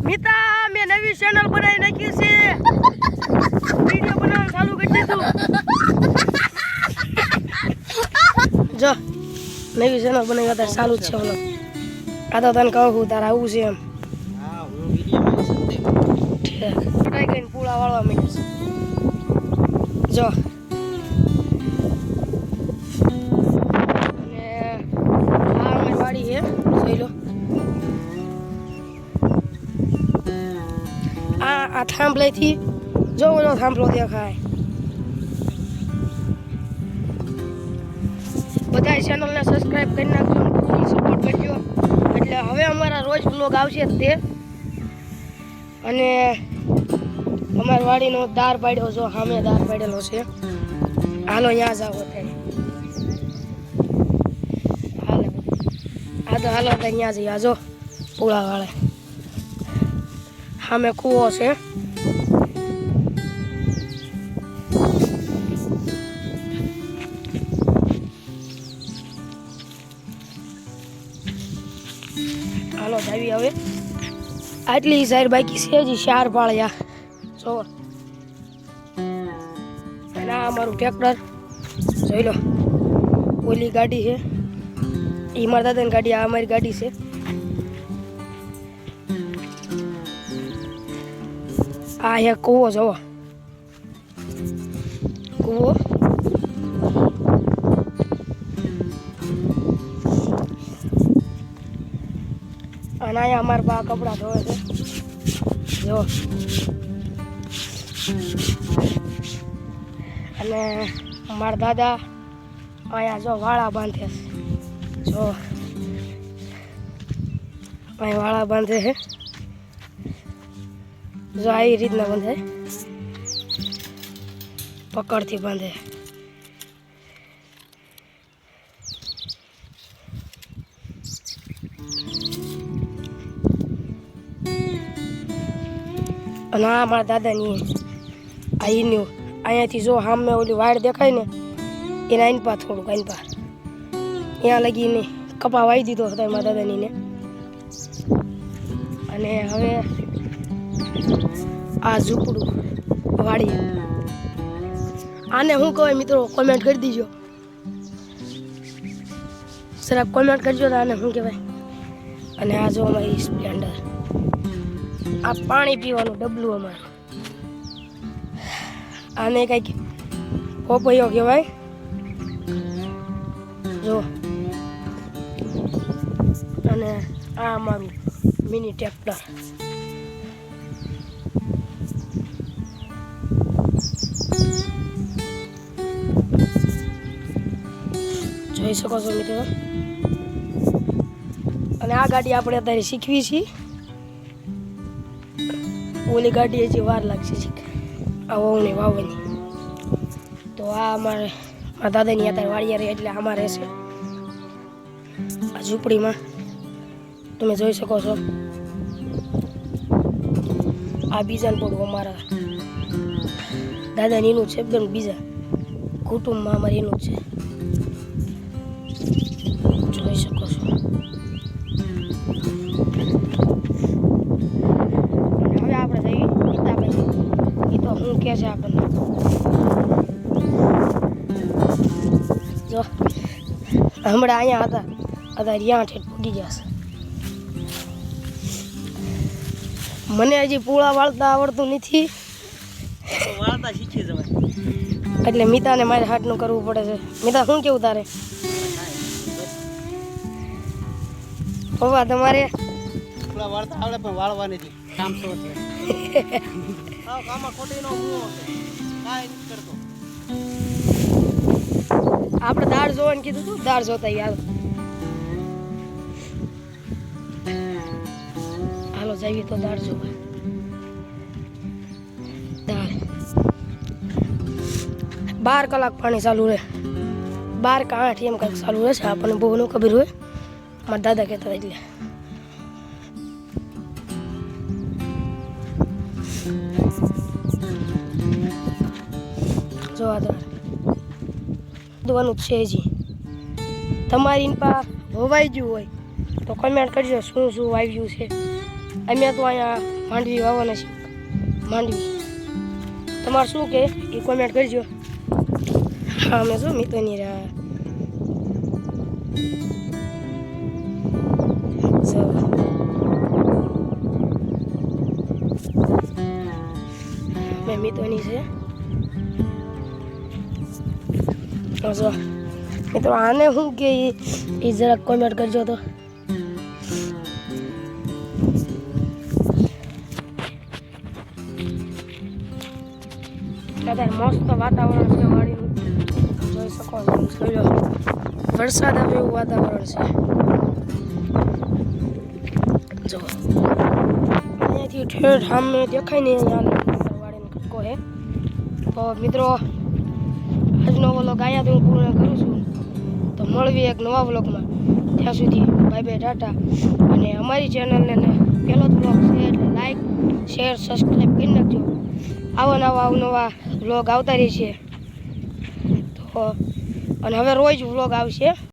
મિતા મેં નવી ચેનલ બનાવી નાખી છે વિડિયો બનાવવાનું ચાલુ કરી દીધું જો નવી ચેનલ બનાવી અત્યારે ચાલુ જ છે બોલો આ તો તને કહું તારે આવું છે એમ હા હું વિડિયો માં ઠીક પટાઈ ગઈને પૂળા વાળવા માંડ્યું છે જો અને આ અમારી વાડી છે જોઈ લો આ થાંભલેથી જો ઓલો થાંભલો દેખાય બધા ચેનલને સબસ્ક્રાઇબ કરી નાખજો ફૂલ સપોર્ટ કરજો એટલે હવે અમારા રોજ બ્લોગ આવશે તે અને અમારી વાડીનો દાર પાડ્યો જો સામે દાર પાડેલો છે હાલો ત્યાં જાવ અત્યારે હાલો આ તો હાલો અત્યારે ત્યાં જઈએ જો પૂળા વાળે સામે કૂવો છે હાલો જાવી હવે આટલી સાઈડ બાકી છે હજી 4 પાળ્યા જો અને આ અમારું ટ્રેક્ટર જોઈ લો ઓલી ગાડી છે એ મારા દાદાની ગાડી આ અમારી ગાડી છે આ એક કૂવો જોવો કૂવો અને અહીંયા અમારા બા કપડાં ધોવે છે જો અને મારા દાદા અહીંયા જો વાળા બાંધે છે જો અહીંયા વાળા બાંધે છે જો આવી રીતના બાંધે પકડથી બાંધે અને આ મારા દાદાની આ એનું અહીંયાથી જો સામે ઓલી વાડ દેખાય ને એના આઈનપા થોડુંક આઈનપા ત્યાં લગીને કપા વાવી દીધો હતો મારા દાદાની ને અને હવે આ ઝૂંપડું વાળી આને શું કહેવાય મિત્રો કોમેન્ટ કરી દીજો જરાક કોમેન્ટ કરજો તો આને શું કહેવાય અને આ જો અમારી સ્પ્લેન્ડર આ પાણી પીવાનું ડબલું અમારું આને કંઈક પોપૈયો કહેવાય જો અને આ અમારું મિની ટ્રેક્ટર જોઈ શકો છો મિત્રો અને આ ગાડી આપણે અત્યારે શીખવી છીએ ઓલી ગાડી હજી વાર લાગશે આ વહુની વાવવાની તો આ અમારે મારા દાદાની અત્યારે વાડિયા રહે એટલે આમાં રહેશે આ ઝૂંપડીમાં તમે જોઈ શકો છો આ બીજાને પડવું અમારા દાદાની એનું છે એકદમ બીજા કુટુંબમાં અમારે એનું છે જોઈ શકો છો હવે આપણે જઈએ ગીતાભાઈ એ તો શું કહે છે આપણને જો હમણાં અહીંયા હતા અત્યારે ત્યાં ઠેઠ પૂગી ગયા છે મને હજી પૂળા વાળતા આવડતું નથી વાળતા શીખી જવાય એટલે મિતાને મારે હાથનું કરવું પડે છે મિતા શું કેવું તારે પપ્પા તમારે પૂળા વાળતા આવડે પણ વાળવા નથી કામ તો છે કામમાં ખોટી નો મૂવો છે કાંઈ નથી કરતો આપણે દાળ જોવાનું કીધું તું દાળ જોતા યાર હાલો જઈએ તો દાળ જોવા દાળ 12 કલાક પાણી ચાલુ રહે 12 કે 8 એમ કંઈક ચાલુ રહેશે આપણને બહુ ન ખબર હોય મારા દાદા કહેતા એટલે જો આ દવાનું છે હજી તમારી પા હોવાઈ ગયું હોય તો કમેન્ટ કરજો શું શું વાવ્યું છે અમે તો અહીંયા માંડવી વાવવાના છે માંડવી તમારે શું કે એ કોમેન્ટ કરજો હા અમે શું મિત્રની રહ્યા મેં મિત્રની છે જો મિત્રો આને શું કે એ જરાક કોમેન્ટ કરજો તો અત્યારે મસ્ત વાતાવરણ છે વાડીનું જોઈ શકો છો વરસાદ આવે એવું વાતાવરણ છે જો અહીંયાથી ઠેઠ સામે દેખાય ને અહીંયા વાડીનો કટકો છે તો મિત્રો આજનો વ્લોગ અહીંયાથી હું પૂર્ણ કરું છું તો મળવી એક નવા વ્લોગમાં ત્યાં સુધી બાય બાય ટાટા અને અમારી ચેનલને પહેલો જ વ્લોગ છે એટલે લાઈક શેર સબસ્ક્રાઈબ કરી નાખજો આવા નવા વ્લોગ આવતા રહેશે તો અને હવે રોજ વ્લોગ આવશે